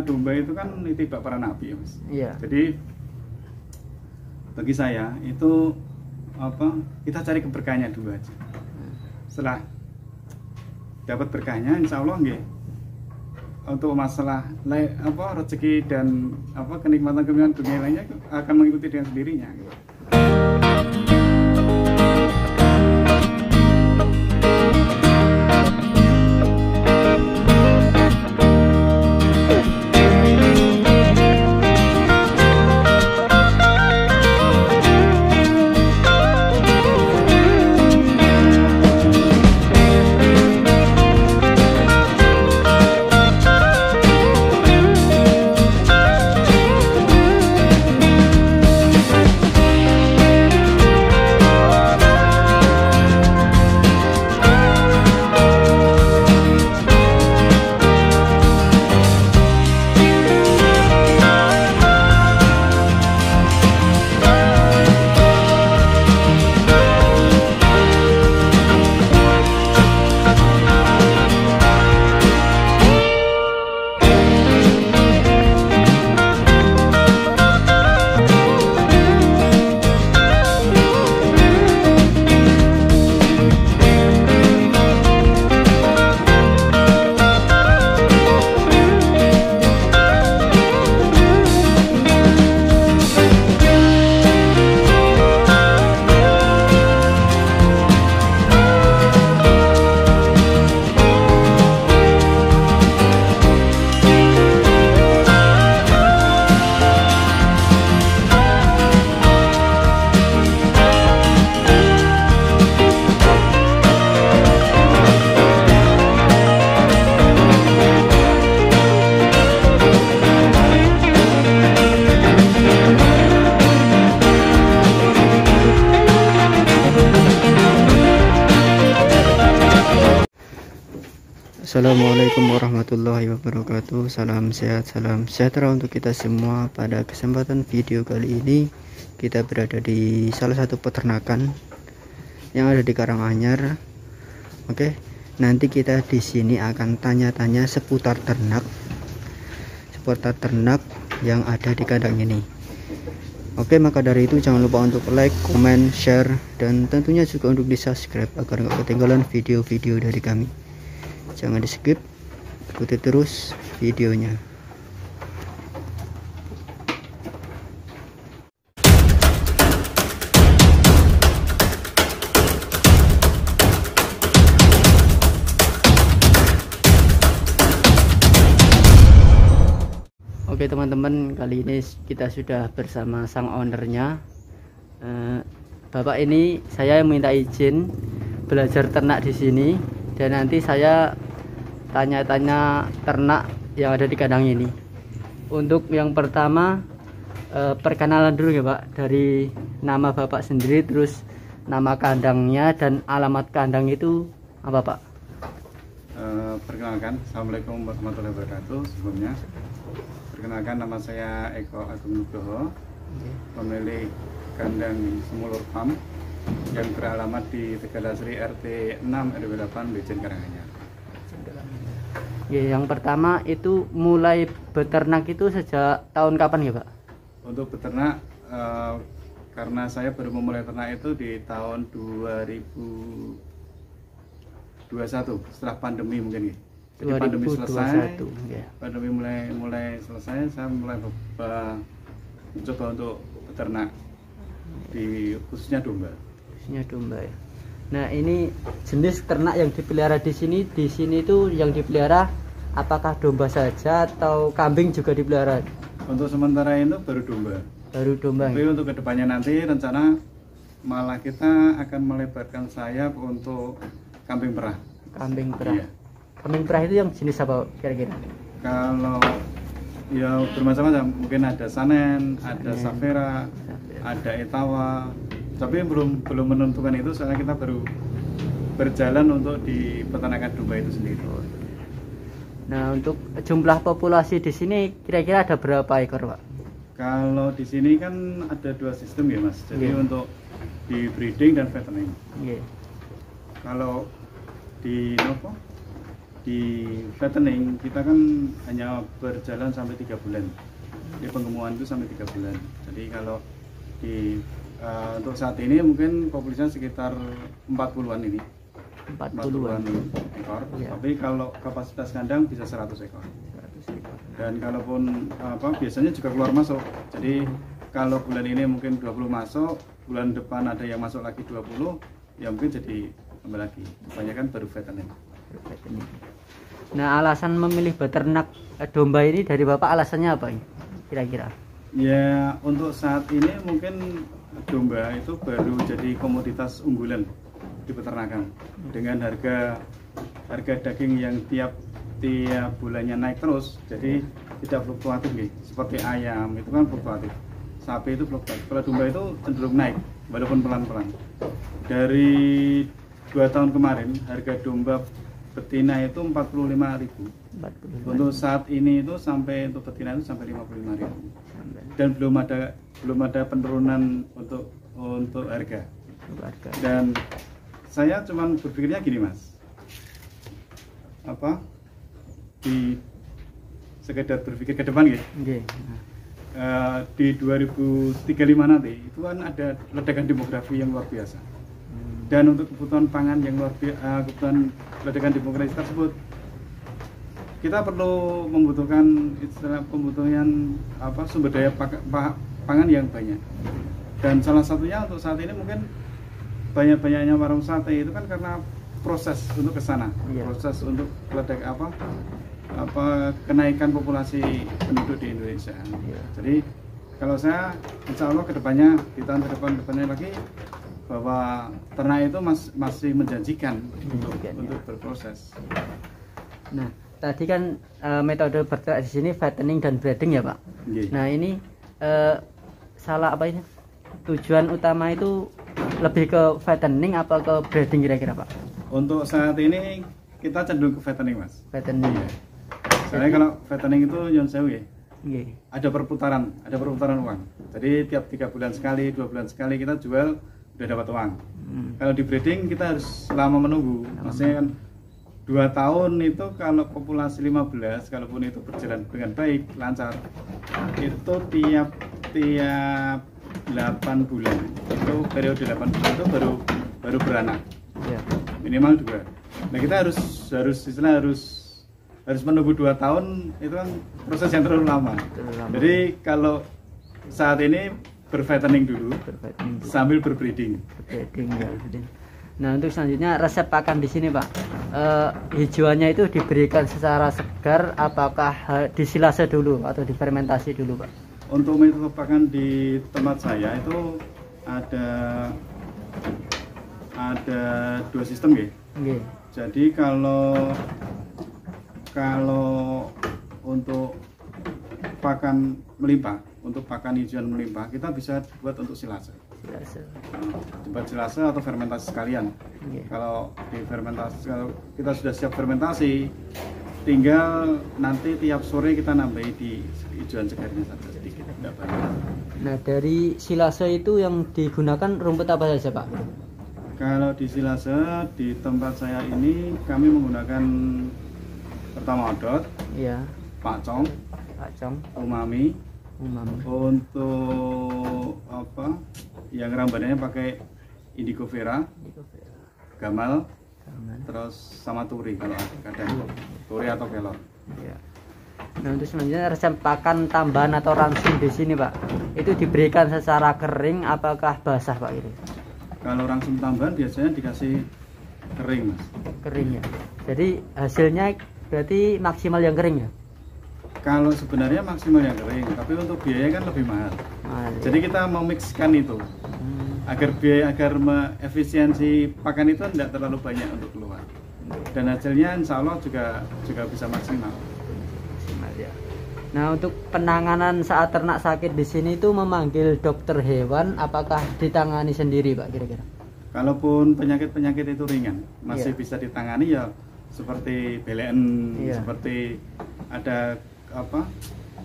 domba itu kan itibak para nabi ya Mas. Iya. Jadi bagi saya itu apa, kita cari keberkahannya dulu aja. Setelah dapat berkahnya insya Allah nggih, untuk masalah rezeki dan kenikmatan dunia lainnya akan mengikuti dengan sendirinya gitu. Assalamualaikum warahmatullahi wabarakatuh. Salam sehat, salam sejahtera untuk kita semua. Pada kesempatan video kali ini kita berada di salah satu peternakan yang ada di Karanganyar. Oke, nanti kita di sini akan tanya-tanya seputar ternak yang ada di kandang ini. Oke, maka dari itu jangan lupa untuk like, comment, share, dan tentunya juga untuk di subscribe agar nggak ketinggalan video-video dari kami. Jangan di skip, ikuti terus videonya. Oke teman-teman, kali ini kita sudah bersama sang ownernya. Bapak ini saya minta izin belajar ternak di sini, dan nanti saya tanya-tanya ternak yang ada di kandang ini. Untuk yang pertama, perkenalan dulu ya Pak, dari nama Bapak sendiri, terus nama kandangnya dan alamat kandang itu apa Pak? Perkenalkan, Assalamualaikum warahmatullahi wabarakatuh. Sebelumnya perkenalkan, nama saya Eko Agung Nugroho, pemilik kandang Semulur Farm yang beralamat di Tegalasri RT 6 RW 8 Bejen Karanganyar. Yang pertama itu mulai beternak itu sejak tahun kapan ya Pak? Untuk beternak, karena saya baru memulai ternak itu di tahun 2021 setelah pandemi mungkin ya. Jadi 2021, pandemi selesai, ya. Pandemi mulai selesai, saya mulai mencoba untuk beternak di khususnya domba. Ya. Nah, ini jenis ternak yang dipelihara di sini itu yang dipelihara apakah domba saja atau kambing juga dipelihara? Untuk sementara itu baru domba. Baru domba. Tapi untuk kedepannya nanti rencana malah kita akan melebarkan sayap untuk kambing perah. Kambing perah. Iya. Kambing perah itu yang jenis apa kira-kira? Kalau ya bermacam-macam, mungkin ada Sanen, ada Safera, ada Etawa. Tapi belum menentukan itu, soalnya kita baru berjalan untuk di peternakan domba itu sendiri. Nah, untuk jumlah populasi di sini kira-kira ada berapa ekor, Pak? Kalau di sini kan ada dua sistem ya, Mas. Jadi untuk di breeding dan fattening. Kalau di di fattening kita kan hanya berjalan sampai 3 bulan. Di penggemuan itu sampai 3 bulan. Jadi kalau di untuk saat ini mungkin populasinya sekitar 40-an ini. 40-an ekor. Ya. Tapi kalau kapasitas kandang bisa 100 ekor. 100 ekor. Dan kalaupun biasanya juga keluar masuk. Jadi kalau bulan ini mungkin 20 masuk, bulan depan ada yang masuk lagi 20, ya mungkin jadi tambah lagi. Kebanyakan baru fattening. Nah, alasan memilih beternak domba ini dari Bapak alasannya apa ini kira-kira? Ya, untuk saat ini mungkin domba itu baru jadi komoditas unggulan di peternakan dengan harga daging yang tiap bulannya naik terus, jadi tidak fluktuatif nih. Seperti ayam itu kan fluktuatif, sapi itu fluktuatif. Kalau domba itu cenderung naik walaupun pelan-pelan. Dari 2 tahun kemarin harga domba betina itu 45.000. Untuk saat ini itu sampai untuk betina itu sampai 55.000. Dan belum ada penurunan untuk harga. Dan saya cuman berpikirnya gini, Mas. Sekedar berpikir ke depan gitu. Di 2035 nanti itu kan ada ledakan demografi yang luar biasa. Dan untuk kebutuhan pangan yang luar biasa, kebutuhan ledakan demografi tersebut, kita perlu membutuhkan kebutuhan sumber daya pangan yang banyak. Dan salah satunya untuk saat ini mungkin banyak-banyaknya warung sate itu kan karena proses untuk ke sana, proses untuk kenaikan populasi penduduk di Indonesia. Jadi kalau saya insya Allah kedepannya di tahun depannya lagi bahwa ternak itu masih menjanjikan untuk berproses. Nah, tadi kan metode berternak di sini fattening dan breeding ya Pak. Nah ini salah apa ini? Tujuan utama itu lebih ke fattening apa ke breeding kira-kira Pak? Untuk saat ini kita cenderung ke fattening Mas. Fattening. Ya. Soalnya kalau fattening itu yang sewu ya. Ada perputaran uang. Jadi tiap 3 bulan sekali, 2 bulan sekali kita jual udah dapat uang. Kalau di breeding kita harus lama menunggu. Maksudnya kan 2 tahun itu kalau populasi 15, kalaupun itu berjalan dengan baik, lancar, itu tiap 8 bulan itu periode 8 bulan itu baru beranak. Minimal 2. Nah kita harus menunggu 2 tahun, itu kan proses yang terlalu lama. Jadi kalau saat ini berfattening dulu, sambil berbreeding. Nah untuk selanjutnya resep pakan di sini Pak, hijauannya itu diberikan secara segar, apakah disilase dulu atau difermentasi dulu Pak? Untuk metode pakan di tempat saya itu ada 2 sistem ya. Jadi kalau untuk pakan melimpah, untuk pakan hijauan melimpah, kita bisa buat untuk silase. Buat silase atau fermentasi sekalian. Kalau di fermentasi, kalau kita sudah siap fermentasi, tinggal nanti tiap sore kita nambahi di hijauan segarnya saja sedikit, tidak banyak. Nah dari silase itu yang digunakan rumput apa saja Pak? Kalau di silase di tempat saya ini kami menggunakan pertama odot, pakcong, umami. Untuk yang rambanannya pakai indigo vera, gamal, terus sama turi kalau kadang turi atau kelor. Nah untuk selanjutnya resep pakan tambahan atau rangsum di sini Pak, itu diberikan secara kering apakah basah Pak ini? Kalau rangsum tambahan biasanya dikasih kering Mas. Kering ya. Jadi hasilnya berarti maksimal yang kering ya? Kalau sebenarnya maksimal yang kering, tapi untuk biaya kan lebih mahal. Jadi kita memixkan itu agar efisiensi pakan itu tidak terlalu banyak untuk keluar. Dan hasilnya insya Allah juga bisa maksimal. Nah untuk penanganan saat ternak sakit di sini itu memanggil dokter hewan, apakah ditangani sendiri Pak kira-kira? Kalaupun penyakit itu ringan, masih bisa ditangani ya seperti BLN, seperti ada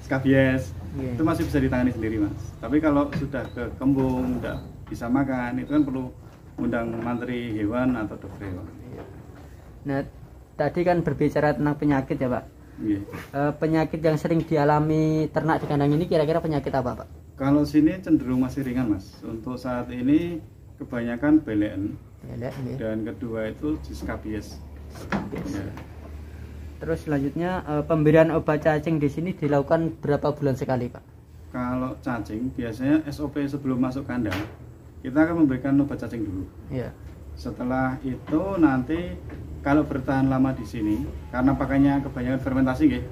skabies, itu masih bisa ditangani sendiri Mas. Tapi kalau sudah ke kembung, tidak bisa makan, itu kan perlu undang mantri hewan atau dokter hewan. Nah tadi kan berbicara tentang penyakit ya Pak. Iya. Penyakit yang sering dialami ternak di kandang ini kira-kira penyakit apa Pak? Kalau sini cenderung masih ringan Mas. Untuk saat ini kebanyakan BLN. Dan kedua itu Scabies. Ya. Terus selanjutnya pemberian obat cacing di sini dilakukan berapa bulan sekali Pak? Kalau cacing biasanya SOP sebelum masuk kandang kita akan memberikan obat cacing dulu. Iya. Setelah itu nanti kalau bertahan lama di sini karena pakainya kebanyakan fermentasi nggih.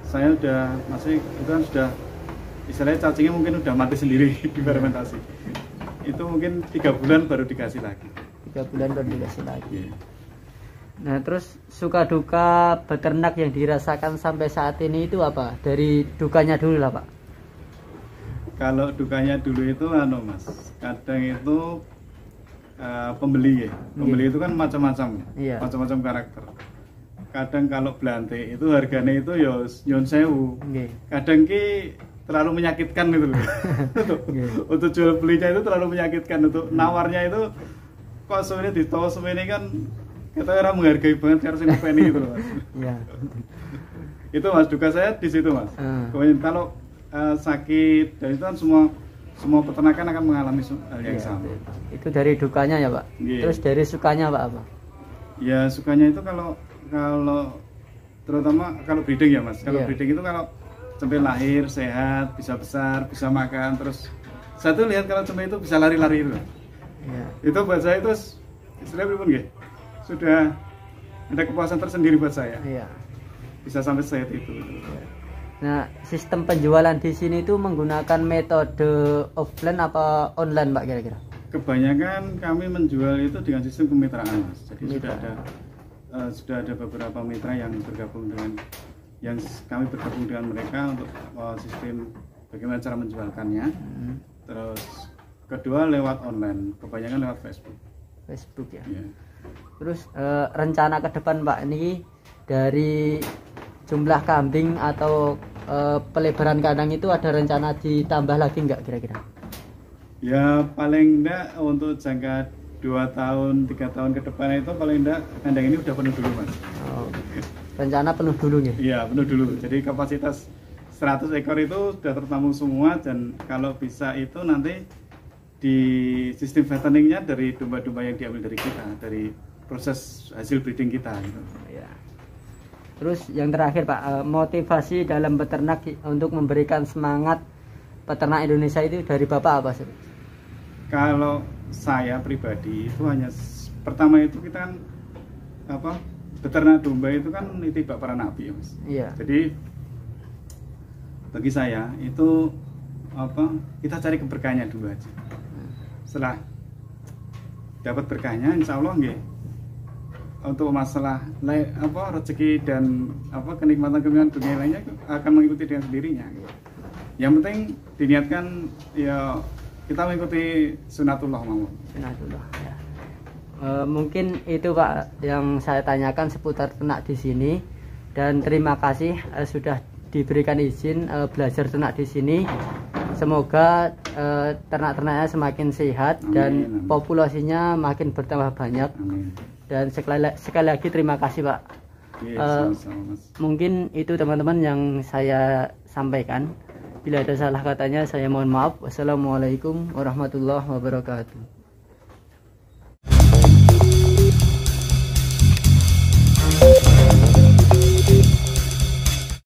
Saya udah masih itu kan sudah istilahnya cacingnya mungkin udah mati sendiri di fermentasi. Itu mungkin 3 bulan baru dikasih lagi. 3 bulan baru dikasih lagi. Nah, terus suka duka beternak yang dirasakan sampai saat ini itu apa? Dari dukanya dulu lah Pak. Kalau dukanya dulu itu Mas, kadang itu pembeli ya. Pembeli itu kan macam-macam. Iya. Macam-macam karakter. Kadang kalau belante itu harganya itu ya nyon sewu. Kadang ki terlalu menyakitkan gitu loh. Untuk jual belinya itu terlalu menyakitkan, untuk nawarnya itu kok semene ditawa semene kan kita orang menghargai banget harus ngopeni gitu loh Mas. Iya. Itu Mas, duka saya di situ Mas. Kemudian kalau sakit dan itu kan semua peternakan akan mengalami hal yang sama. Itu dari dukanya ya Pak. Terus dari sukanya Pak apa? Ya sukanya itu kalau terutama kalau breeding ya Mas. Kalau breeding itu kalau sampai lahir sehat, bisa besar, bisa makan, terus saya tuh lihat kalau cempe itu bisa lari-lari itu. Itu buat saya itu istilahnya pun nggih. Sudah ada kepuasan tersendiri buat saya. Bisa sampai sehat itu. Nah, sistem penjualan di sini itu menggunakan metode offline apa online, Pak, kira-kira? Kebanyakan kami menjual itu dengan sistem kemitraan, Mas. Jadi sudah ada beberapa mitra yang bergabung dengan kami bergabung dengan mereka untuk sistem bagaimana cara menjualkannya. Terus kedua lewat online, kebanyakan lewat Facebook. Facebook ya. Terus rencana ke depan Pak, ini dari jumlah kambing atau pelebaran kandang itu ada rencana ditambah lagi nggak kira-kira? Ya paling enggak untuk jangka 2 tahun 3 tahun ke depan itu paling enggak kandang ini udah penuh dulu Mas. Rencana penuh dulu ya? Iya penuh dulu, jadi kapasitas 100 ekor itu sudah tertampung semua, dan kalau bisa itu nanti di sistem fatteningnya dari domba-domba yang diambil dari kita, dari proses hasil breeding kita gitu. Ya. Terus yang terakhir Pak, motivasi dalam beternak untuk memberikan semangat peternak Indonesia itu dari Bapak apa sih? Kalau saya pribadi itu hanya pertama itu kita kan beternak domba itu kan nitibak para nabi ya Mas. Iya. Jadi bagi saya itu kita cari keberkahannya dulu aja. Setelah dapat berkahnya insya Allah nggih, untuk masalah rezeki dan kenikmatan dunia lainnya akan mengikuti dengan sendirinya. Yang penting diniatkan ya kita mengikuti sunatullah mawon. Sunatullah ya. Mungkin itu Pak yang saya tanyakan seputar ternak di sini, dan terima kasih sudah diberikan izin belajar ternak di sini. Semoga ternak-ternaknya semakin sehat. Amin, dan amin. Populasinya makin bertambah banyak. Amin. Dan sekali lagi terima kasih Pak. Mungkin itu teman-teman yang saya sampaikan. Bila ada salah katanya saya mohon maaf. Wassalamualaikum warahmatullahi wabarakatuh.